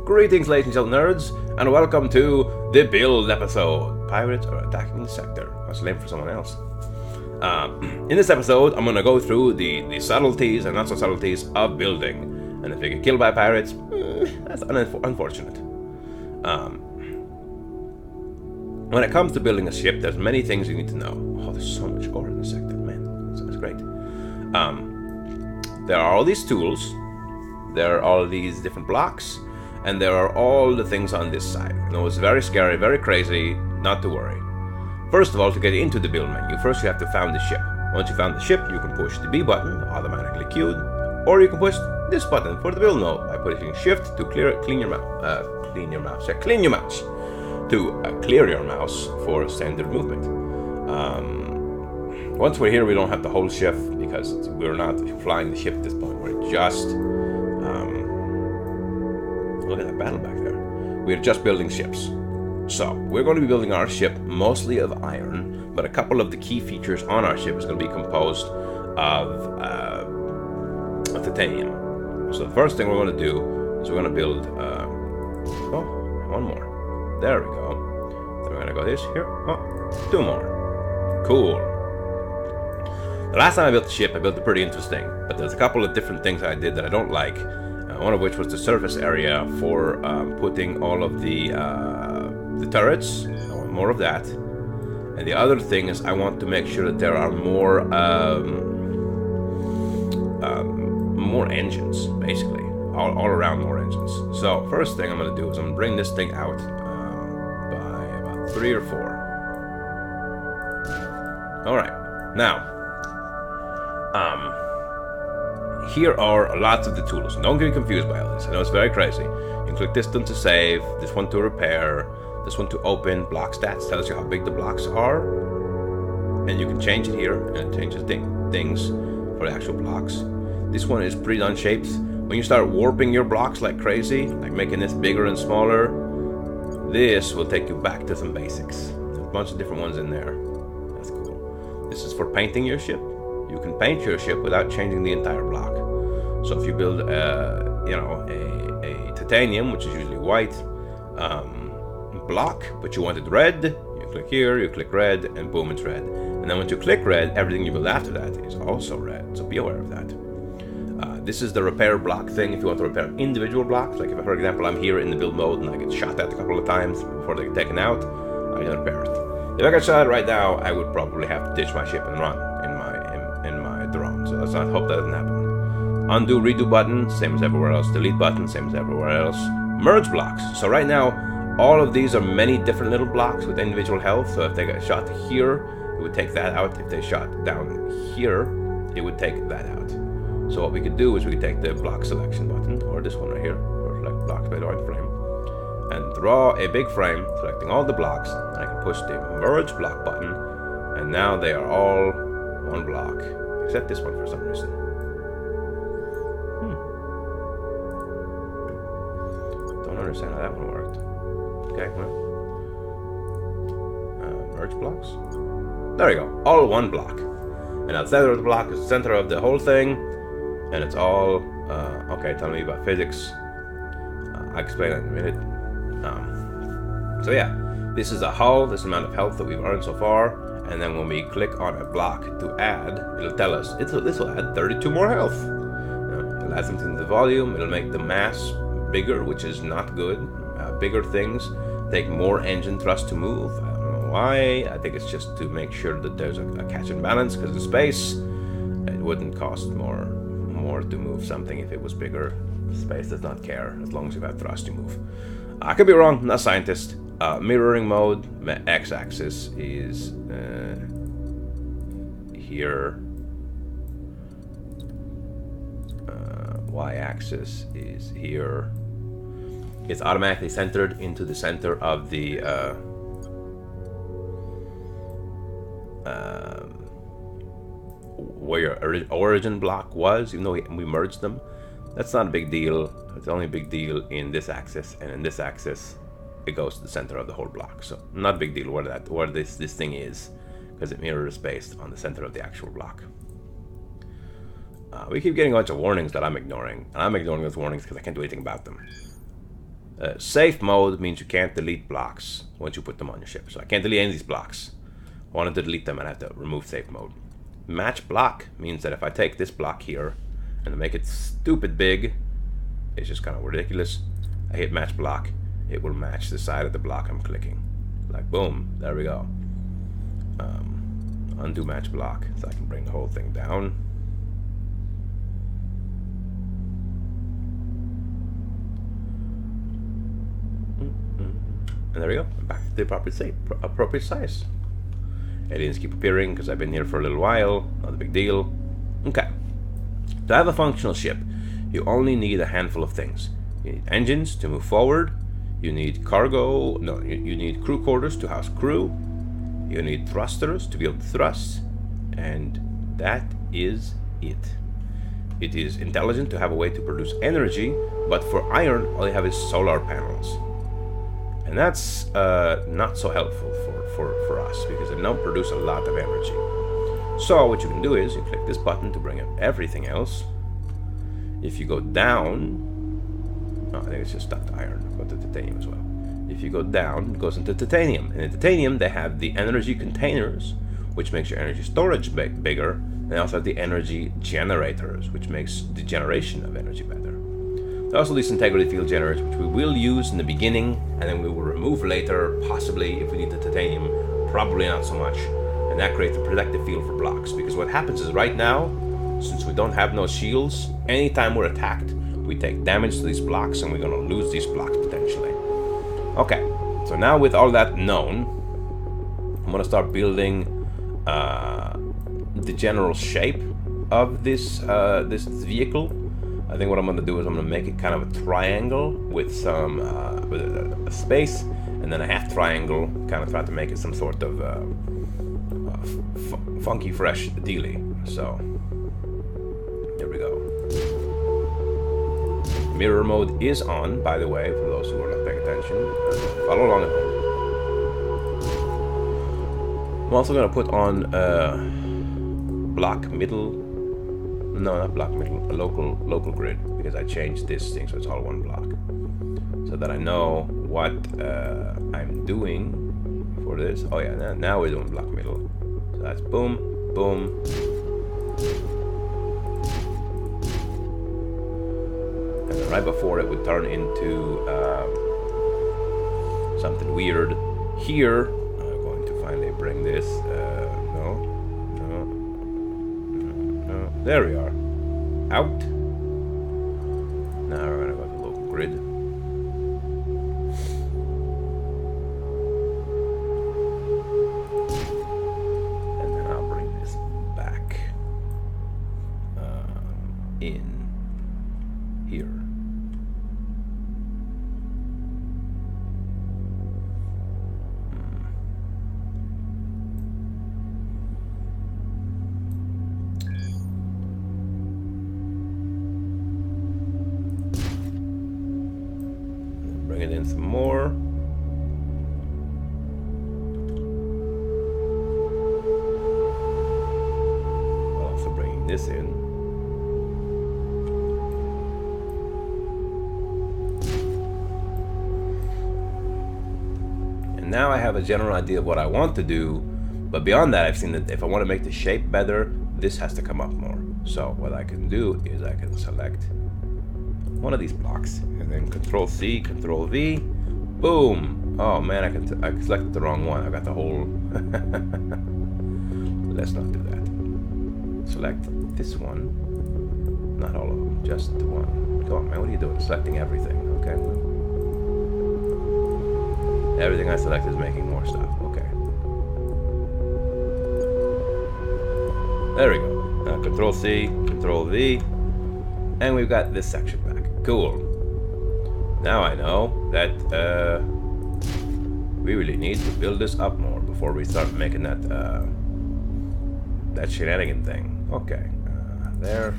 Greetings, ladies and gentlemen nerds, and welcome to the Build episode. Pirates are attacking the sector. That's lame for someone else. In this episode, I'm going to go through the subtleties and not so subtleties of building. And if you get killed by pirates, that's unfortunate. When it comes to building a ship, there's many things you need to know. Oh, there's so much ore in this sector, man. That's great. There are all these tools. There are all these different blocks. And there are all the things on this side. You know, it's very scary, very crazy, not to worry. First of all, to get into the build menu, first you have to find the ship. Once you found the ship, you can push the B button, automatically queued, or you can push this button for the build mode by pushing shift to clean your mouse to clear your mouse for standard movement. Once we're here, we don't have the whole ship because we're not flying the ship at this point. We're just look at that battle back there. We're just building ships. So, we're going to be building our ship mostly of iron, but a couple of the key features on our ship is going to be composed of titanium. So the first thing we're going to do is we're going to build, one more. There we go. Then we're going to go this here. Oh, two more. Cool. The last time I built the ship, I built it pretty interesting, but there's a couple of different things I did that I don't like. One of which was the surface area for putting all of the turrets. I want more of that. And the other thing is I want to make sure that there are more engines, basically. All around more engines. So first thing I'm going to do is I'm going to bring this thing out by about 3 or 4. Alright, now here are lots of the tools. Don't get confused by all this. I know it's very crazy. You can click this one to save, this one to repair, this one to open. Block stats tells you how big the blocks are. And you can change it here, and it changes things for the actual blocks. This one is pre-done shapes. When you start warping your blocks like crazy, like making this bigger and smaller, this will take you back to some basics. There's a bunch of different ones in there. That's cool. This is for painting your ship. You can paint your ship without changing the entire block. So if you build, a titanium, which is usually white, block, but you want it red, you click here, you click red, and boom, it's red. And then once you click red, everything you build after that is also red. So be aware of that. This is the repair block thing. If you want to repair individual blocks, like if, for example, I'm here in the build mode and I get shot at a couple of times before they get taken out, I can repair it. If I got shot right now, I would probably have to ditch my ship and run in my drone. So let's not hope that doesn't happen. Undo, redo button, same as everywhere else. Delete button, same as everywhere else. Merge blocks. So right now, all of these are many different little blocks with individual health. So if they got shot here, it would take that out. If they shot down here, it would take that out. So what we could do is we could take the block selection button, or this one right here, or select blocks by drawing frame, and draw a big frame, selecting all the blocks, and I can push the merge block button, and now they are all one block, except this one for some reason. Don't understand how that one worked. Okay, well, merge blocks. There we go, all one block. And now the center of the block is the center of the whole thing, and it's all okay. Tell me about physics. I'll explain that in a minute. So yeah, this is a hull. This amount of health that we've earned so far, and then when we click on a block to add, it'll tell us this will add 32 more health. It'll add something to the volume. It'll make the mass bigger, which is not good. Bigger things take more engine thrust to move. I don't know why. I think it's just to make sure that there's a catch and balance, because the space, it wouldn't cost more to move something if it was bigger. Space does not care as long as you have thrust to move. I could be wrong. I'm not a scientist. Mirroring mode, x-axis is here. Y-axis is here. It's automatically centered into the center of the where your origin block was, even though we merged them. That's not a big deal. It's only a big deal in this axis, and in this axis it goes to the center of the whole block. So not a big deal where this thing is, because it mirrors based on the center of the actual block. We keep getting a bunch of warnings that I'm ignoring, and I'm ignoring those warnings because I can't do anything about them. Safe mode means you can't delete blocks once you put them on your ship. So I can't delete any of these blocks. If I wanted to delete them, I'd have to remove safe mode. Match block means that if I take this block here and make it stupid big, it's just kind of ridiculous. I hit match block, it will match the side of the block I'm clicking. Like boom, there we go. Undo match block, so I can bring the whole thing down. And there we go, back to the appropriate size. Aliens keep appearing because I've been here for a little while, not a big deal. Okay, to have a functional ship, you only need a handful of things. You need engines to move forward, you need cargo, no, you need crew quarters to house crew, you need thrusters to be able to thrust, and that is it. It is intelligent to have a way to produce energy, but for iron, all you have is solar panels. And that's not so helpful for us, because they don't produce a lot of energy. So what you can do is, you click this button to bring up everything else. If you go down, I think it's just stuck to iron, but to titanium as well. If you go down, it goes into titanium. And in titanium, they have the energy containers, which makes your energy storage bigger. And they also have the energy generators, which makes the generation of energy better. There are also these integrity field generators, which we will use in the beginning, and then we will remove later, possibly if we need the titanium, probably not so much. And that creates a protective field for blocks. Because what happens is right now, since we don't have no shields, anytime we're attacked, we take damage to these blocks, and we're going to lose these blocks potentially. Okay, so now with all that known, I'm going to start building the general shape of this this vehicle. I think what I'm going to do is I'm going to make it kind of a triangle with some with a space, and then a half triangle, kind of try to make it some sort of funky fresh dealy. So here we go. Mirror mode is on, by the way, for those who are not paying attention. Follow along at home. I'm also going to put on block middle. No, not block middle. A local grid, because I changed this thing so it's all one block, so that I know what I'm doing for this. Oh yeah, now we're doing block middle. So that's boom, boom. And right before it would turn into something weird. Here, I'm going to finally bring this. No. There we are. Out. Now we're gonna go to local grid. And then I'll bring this back in here. Bring it in some more. I'll also bring this in. And now I have a general idea of what I want to do, but beyond that, I've seen that if I want to make the shape better, this has to come up more. So what I can do is I can select one of these blocks, and then Control C, Control V, boom. Oh man, I selected the wrong one. I got the whole. Let's not do that. Select this one, not all of them, just the one. Come on, man, what are you doing? Selecting everything, okay? Everything I select is making more stuff. Okay. There we go. Now Control C, Control V, and we've got this section back. Cool. Now I know that we really need to build this up more before we start making that that shenanigan thing. Okay. There.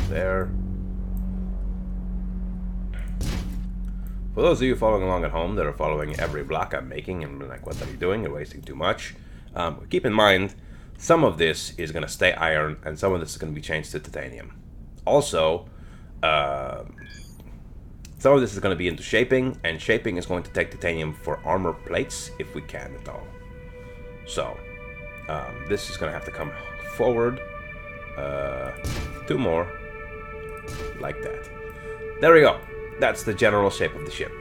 There. For those of you following along at home that are following every block I'm making and like, what are you doing? You're wasting too much. Keep in mind, some of this is going to stay iron, and some of this is going to be changed to titanium. Also, Some of this is going to be into shaping, and shaping is going to take titanium for armor plates, if we can at all. So, this is going to have to come forward. 2 more. Like that. There we go. That's the general shape of the ship.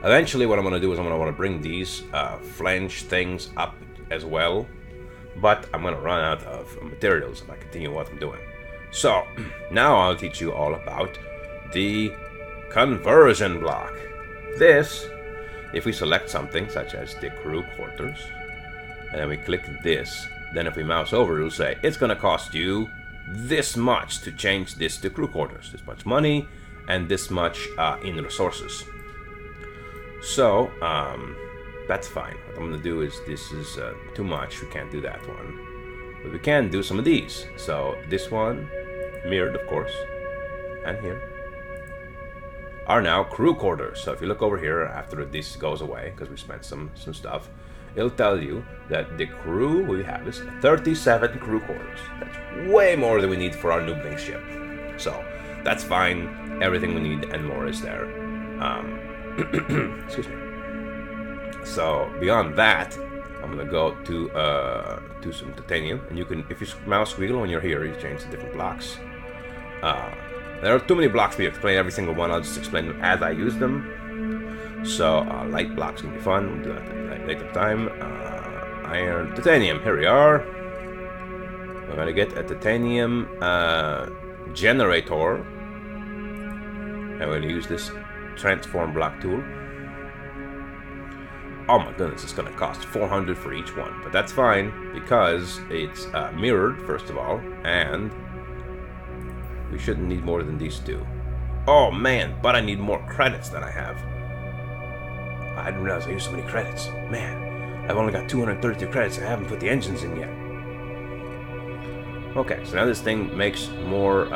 Eventually, what I'm going to do is I'm going to want to bring these flange things up as well. But I'm going to run out of materials if I continue what I'm doing. So, now I'll teach you all about the conversion block. This, if we select something such as the crew quarters, and then we click this, then if we mouse over, it'll say it's going to cost you this much to change this to crew quarters, this much money, and this much in resources. So, that's fine. What I'm going to do is, this is too much, we can't do that one. But we can do some of these. So, this one, mirrored of course, and here, are now crew quarters. So if you look over here after this goes away, because we spent some stuff, it'll tell you that the crew we have is 37 crew quarters. That's way more than we need for our noobling ship. So that's fine. Everything we need and more is there. Excuse me. So beyond that, I'm gonna go to some titanium, and you can, if you mouse wheel when you're here, you change the different blocks. There are too many blocks for me to explain every single one. I'll just explain them as I use them. So, light blocks can be fun. We'll do that at a later time. Iron, titanium. Here we are. We're going to get a titanium generator. And we're going to use this transform block tool. Oh my goodness, it's going to cost 400 for each one. But that's fine, because it's mirrored, first of all, and we shouldn't need more than these 2. Oh man, but I need more credits than I have. I didn't realize I used so many credits. Man, I've only got 232 credits. I haven't put the engines in yet. Okay, so now this thing makes more,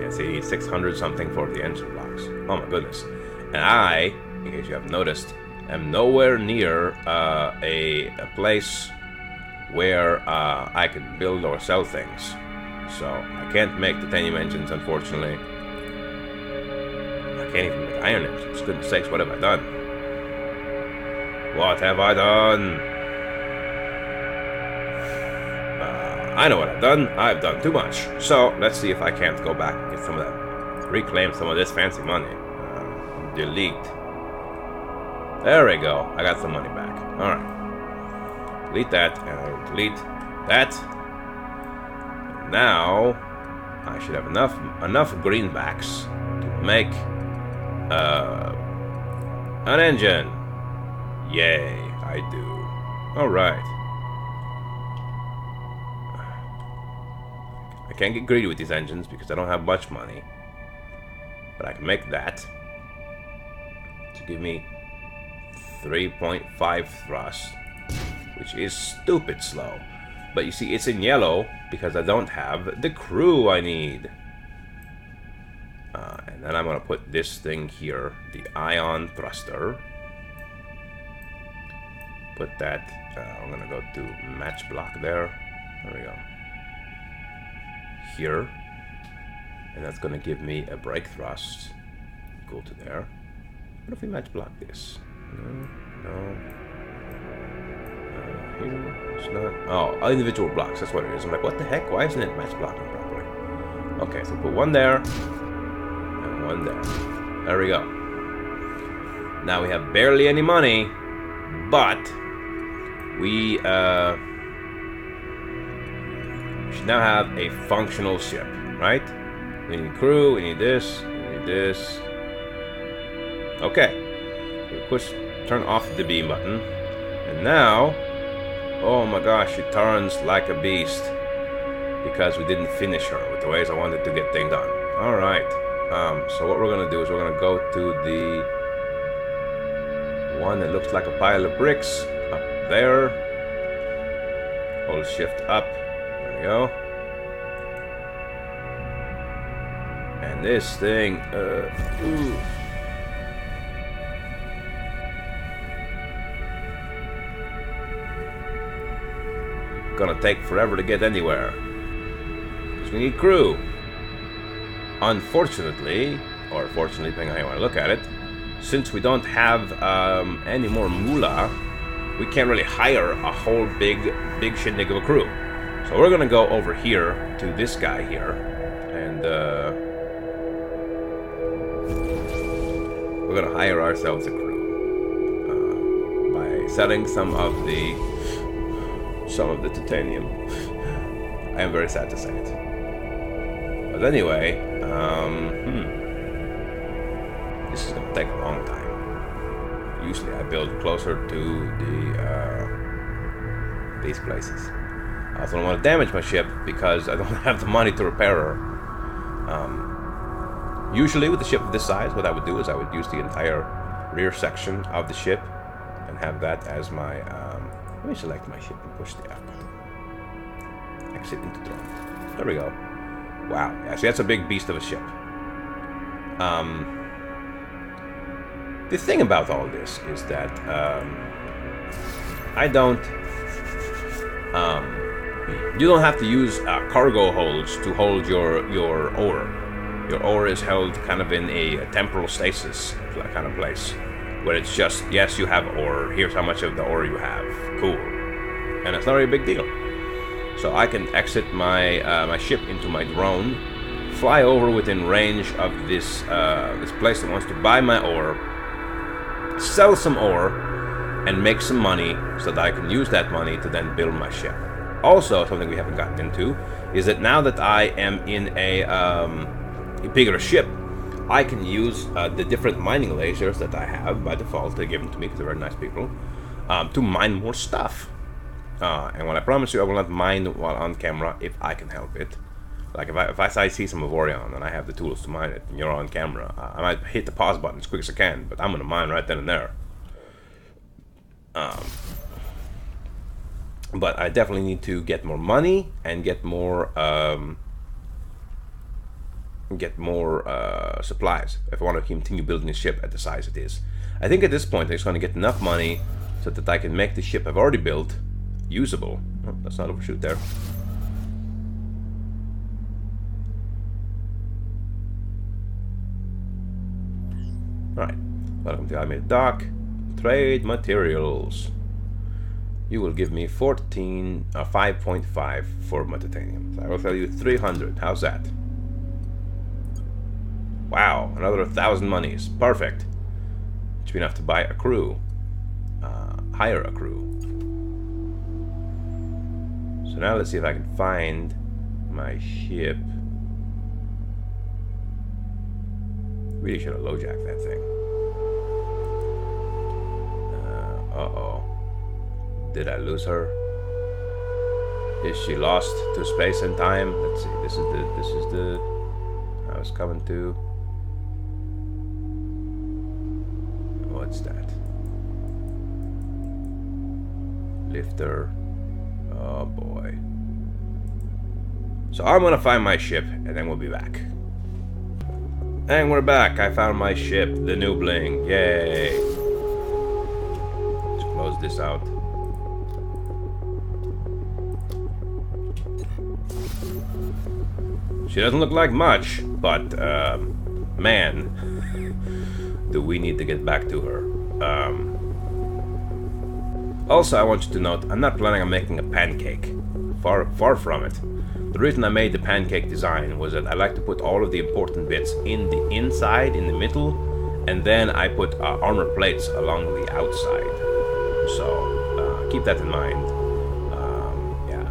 yeah, see, 600 something for the engine blocks. Oh my goodness. And I, in case you haven't noticed, am nowhere near a place where I can build or sell things. So I can't make titanium engines, unfortunately. I can't even make iron engines. Goodness sakes, what have I done? What have I done? I know what I've done. I've done too much. So let's see if I can't go back and get some of that, reclaim some of this fancy money. Delete. There we go. I got some money back. Alright. Delete that, and I will delete that. And now, I should have enough greenbacks to make an engine. Yay, I do. Alright. I can't get greedy with these engines because I don't have much money. But I can make that to give me 3.5 thrust, which is stupid slow. But you see, it's in yellow because I don't have the crew I need. And then I'm going to put this thing here, the ion thruster. Put that, I'm going to go to match block there. There we go. Here. And that's going to give me a brake thrust. Go to there. What if we match block this? No. Here, it's not. Oh, individual blocks. That's what it is. I'm like, what the heck? Why isn't it match blocking properly? Okay, so put one there and one there. There we go. Now we have barely any money, but we should now have a functional ship, right? We need crew. We need this. We need this. Okay. Turn off the beam button, and now, oh my gosh, she turns like a beast because we didn't finish her with the ways I wanted to get things done. All right. So what we're gonna do is we're gonna go to the one that looks like a pile of bricks up there. Hold shift up. There we go. And this thing, gonna take forever to get anywhere. Because we need crew. Unfortunately, or fortunately, depending on how you want to look at it, since we don't have any more moolah, we can't really hire a whole big shindig of a crew. So we're gonna go over here to this guy here, and we're gonna hire ourselves a crew by selling some of the titanium. I am very sad to say it, but anyway, this is gonna take a long time. Usually I build closer to these places. I also don't want to damage my ship because I don't have the money to repair her. Usually with a ship of this size, what I would do is I would use the entire rear section of the ship and have that as my... let me select my ship and push the F button. Exit into drone. There we go. Wow. Yeah, see, that's a big beast of a ship. The thing about all this is that you don't have to use cargo holds to hold your ore. Your ore is held kind of in a temporal stasis kind of place, where it's just, yes, you have ore, here's how much of the ore you have, cool. And it's not really a big deal. So I can exit my my ship into my drone, fly over within range of this this place that wants to buy my ore, sell some ore, and make some money so that I can use that money to then build my ship. Also, something we haven't gotten into is that now that I am in a bigger ship, I can use the different mining lasers that I have by default. They give them to me because they're very nice people, to mine more stuff. And when I promise you I will not mine while on camera if I can help it. Like if I see some Avorion and I have the tools to mine it and you're on camera, I might hit the pause button as quick as I can, but I'm gonna mine right then and there. But I definitely need to get more money and get more supplies if I want to continue building this ship at the size it is. I think at this point I'm just going to get enough money so that I can make the ship I've already built usable. Oh, let's not overshoot there. Alright, welcome to Automated Dock. Trade materials. You will give me 5.5 for my titanium. So I will sell you 300. How's that? Wow, another 1,000 monies. Perfect. Which we have to buy a crew. Hire a crew. So now let's see if I can find my ship. Really should have low-jacked that thing. Uh-oh. Did I lose her? Is she lost to space and time? Let's see. This is the I was coming to. What's that? Lifter. Oh boy. So I'm gonna find my ship and then we'll be back. And we're back. I found my ship, the new bling. Yay. Let's close this out. She doesn't look like much, but man, do we need to get back to her. Also, I want you to note, I'm not planning on making a pancake. Far from it. The reason I made the pancake design was that I like to put all of the important bits in the inside, in the middle, and then I put armor plates along the outside. So keep that in mind.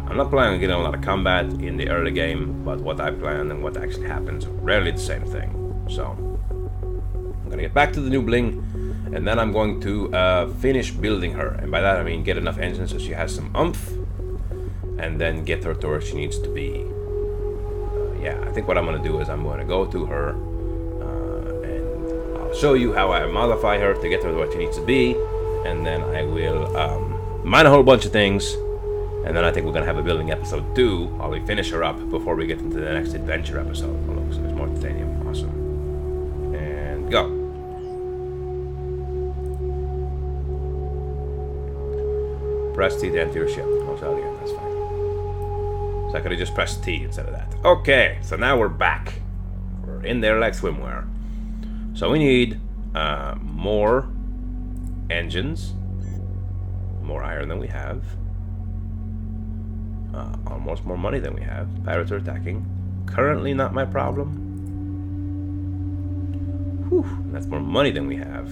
I'm not planning on getting a lot of combat in the early game, but what I plan and what actually happens, rarely the same thing. So, I'm gonna get back to the new bling, and then I'm going to finish building her. And by that I mean get enough engines so she has some oomph, and then get her to where she needs to be. Yeah, I think what I'm gonna do is I'm gonna go to her, and I'll show you how I modify her to get her to where she needs to be, and then I will mine a whole bunch of things. And then I think we're going to have a building episode 2 while we finish her up before we get into the next adventure episode. Oh, look, so there's more titanium. Awesome. And go. Press T to enter your ship. Oh, so again, that's fine. So I could have just pressed T instead of that. Okay, so now we're back. We're in there like swimwear. So we need more engines, more iron than we have, almost more money than we have. Pirates are attacking. Currently not my problem. Whew, that's more money than we have.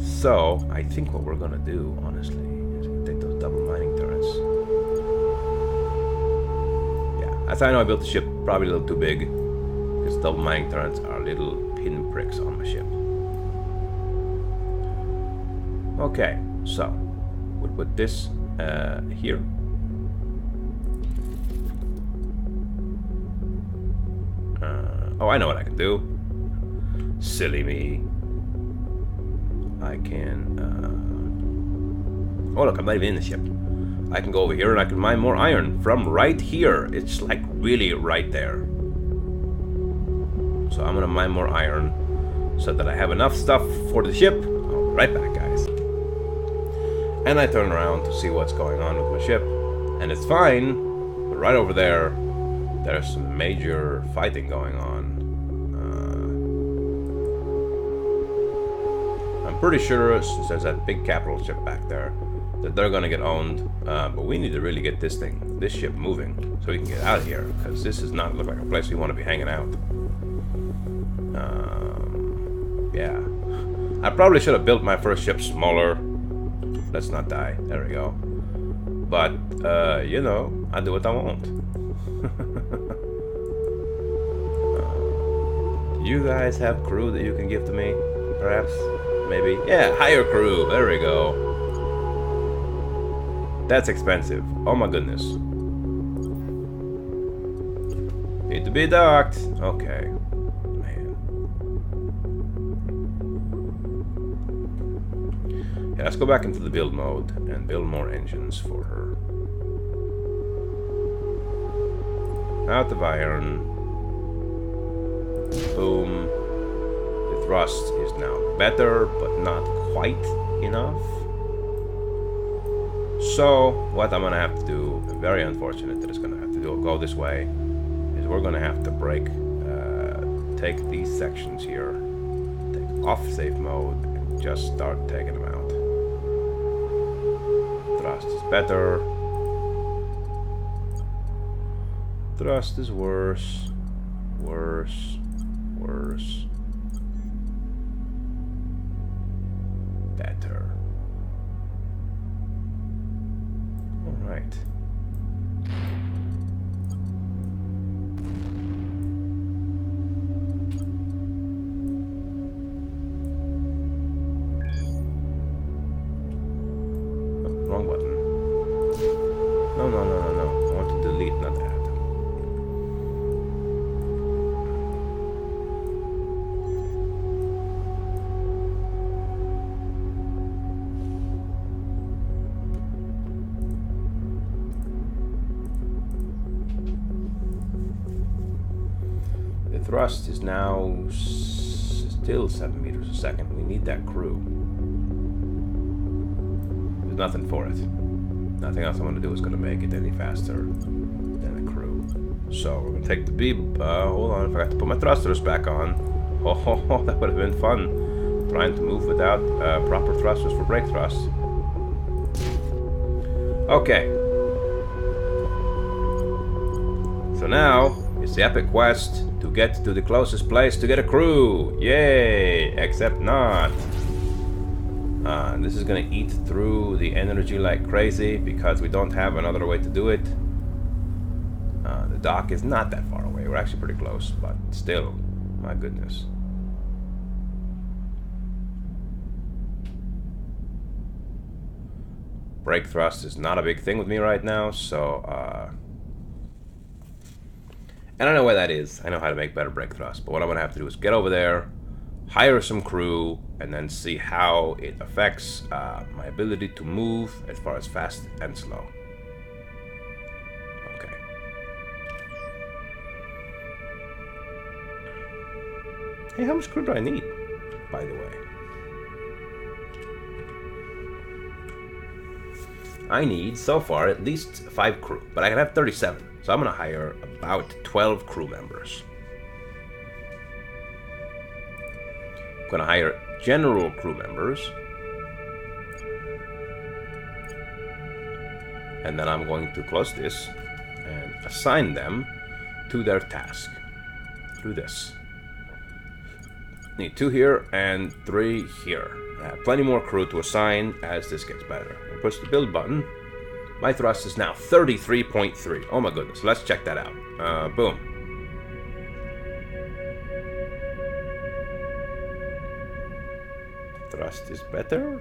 So I think what we're gonna do, honestly, is take those double mining turrets. Yeah, that's how I know I built the ship probably a little too big, because double mining turrets are little pinpricks on my ship. Okay, so we'll put this here. Oh, I know what I can do. Silly me. I can... Oh, look, I'm not even in the ship. I can go over here and I can mine more iron from right here. It's like really right there. So I'm gonna mine more iron so that I have enough stuff for the ship. I'll be right back, guys. And I turn around to see what's going on with my ship. And it's fine, but right over there, there's some major fighting going on. I'm pretty sure since there's that big capital ship back there, that they're gonna get owned. But we need to really get this ship moving, so we can get out of here, because this does not look like a place we want to be hanging out. Yeah. I probably should have built my first ship smaller. Let's not die. There we go. But, you know, I do what I want. Do you guys have crew that you can give to me? Perhaps? Maybe? Yeah, hire crew. There we go. That's expensive. Oh my goodness. Need to be docked. Okay. Man. Yeah, let's go back into the build mode and build more engines for her. Out of iron. Boom. The thrust is now better, but not quite enough. So, what I'm gonna have to do, very unfortunate that it's gonna have to go this way, is we're gonna have to take these sections here, take off safe mode, and just start taking them out. Thrust is better. Thrust is worse. Worse. Worse. Better. Alright. Oh, wrong button. No. I want to delete, not add. Thrust is now still 7 meters a second. We need that crew. There's nothing for it. Nothing else I'm going to do is going to make it any faster than a crew. So we're going to take the beam. Hold on, I forgot to put my thrusters back on. Oh, that would have been fun. Trying to move without proper thrusters for brake thrust. Okay. So now it's the epic quest to get to the closest place to get a crew. Yay! Except not. This is gonna eat through the energy like crazy because we don't have another way to do it. The dock is not that far away. We're actually pretty close, but still, my goodness. Brake thrust is not a big thing with me right now, so and I know where that is. I know how to make better brake thrust. But what I'm going to have to do is get over there, hire some crew, and then see how it affects my ability to move as far as fast and slow. Okay. Hey, how much crew do I need, by the way? I need, so far, at least 5 crew. But I can have 37. So I'm going to hire about 12 crew members. I'm going to hire general crew members. And then I'm going to close this and assign them to their task. Through this. Need 2 here and 3 here. I have plenty more crew to assign as this gets better. I push the build button. My thrust is now 33.3. Oh my goodness, let's check that out. Boom. Thrust is better.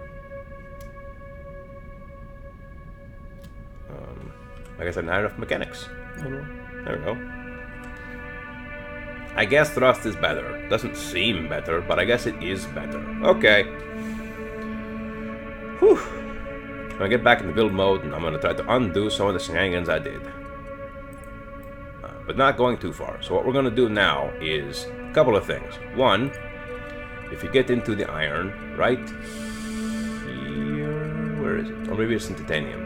I guess I'm not enough mechanics. There we go. I guess thrust is better. Doesn't seem better, but I guess it is better. Okay. Whew. I'm gonna get back in the build mode, and I'm gonna try to undo some of the shenanigans I did. But not going too far. So what we're gonna do now is a couple of things. One, if you get into the iron, right here, where is it? Or maybe it's in titanium.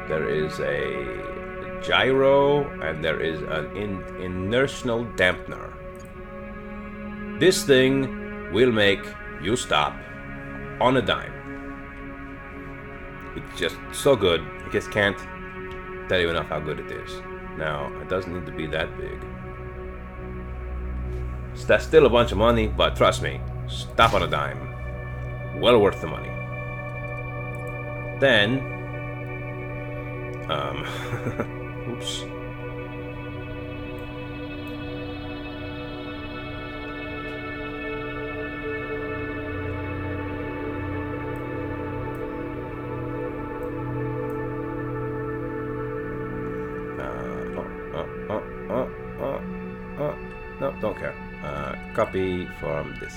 There is a gyro, and there is an inertial dampener. This thing will make you stop on a dime. It's just so good. I just can't tell you enough how good it is. Now, it doesn't need to be that big. So that's still a bunch of money, but trust me, stop on a dime. Well worth the money. Then, oops. No, don't care. Copy from this.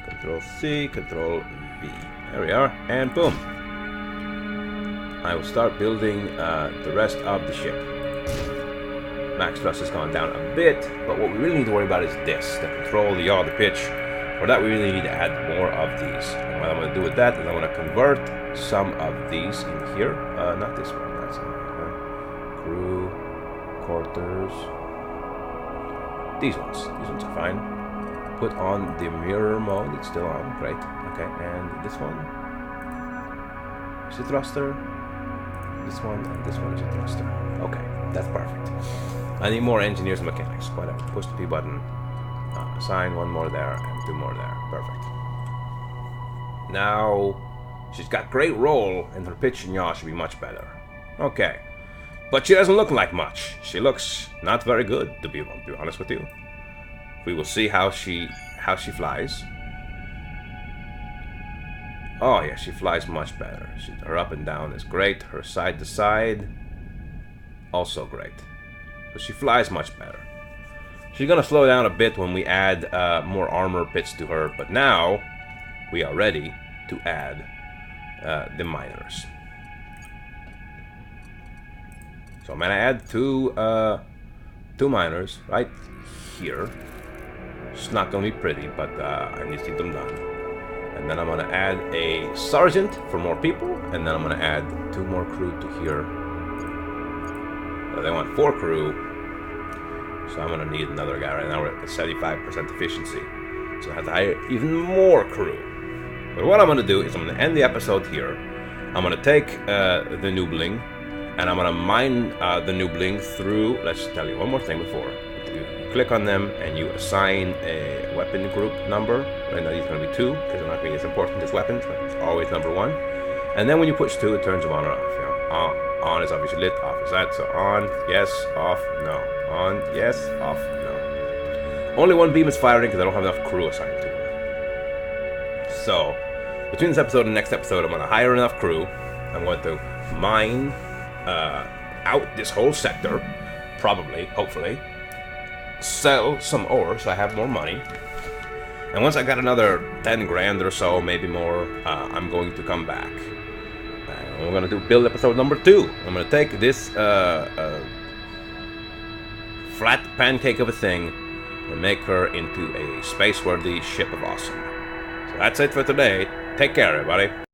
Control C, Control V. There we are, and boom. I will start building the rest of the ship. Max thrust has gone down a bit, but what we really need to worry about is this, the control, the yaw, the pitch. For that, we really need to add more of these. And what I'm going to do with that is I'm going to convert some of these in here. Not this one, that's crew, quarters. These ones are fine. Put on the mirror mode, it's still on, great. Okay, and this one is a thruster. This one and this one is a thruster. Okay, that's perfect. I need more engineers and mechanics. Whatever. Push the P button. Assign 1 more there and 2 more there. Perfect. Now, she's got great roll, and her pitch and yaw should be much better. Okay. But she doesn't look like much. She looks not very good, to be honest with you. We will see how she flies. Oh yeah, she flies much better. Her up and down is great. Her side to side, also great. So she flies much better. She's gonna slow down a bit when we add more armor bits to her, but now we are ready to add the miners. So I'm gonna add two miners right here. It's not gonna be pretty, but I need to get them done. And then I'm gonna add a sergeant for more people, and then I'm gonna add 2 more crew to here. They want 4 crew, so I'm gonna need another guy. Right now we're at 75% efficiency, so I have to hire even more crew. But what I'm gonna do is I'm gonna end the episode here. I'm gonna take the noobling, and I'm gonna mine the noobling through. Let's tell you one more thing before. You click on them and you assign a weapon group number. Right now these are gonna be 2 because they're not gonna be as important as weapons, but it's always number 1. And then when you push 2, it turns them on or off. You know, on is obviously lit, off is that. So on, yes, off, no. On, yes, off, no. Only 1 beam is firing because I don't have enough crew assigned to it. So between this episode and the next episode, I'm gonna hire enough crew. I'm going to mine out this whole sector, probably, hopefully, sell some ore so I have more money, and once I got another 10 grand or so, maybe more, I'm going to come back. We're going to do build episode number 2. I'm going to take this flat pancake of a thing and make her into a space-worthy ship of awesome. So that's it for today. Take care, everybody.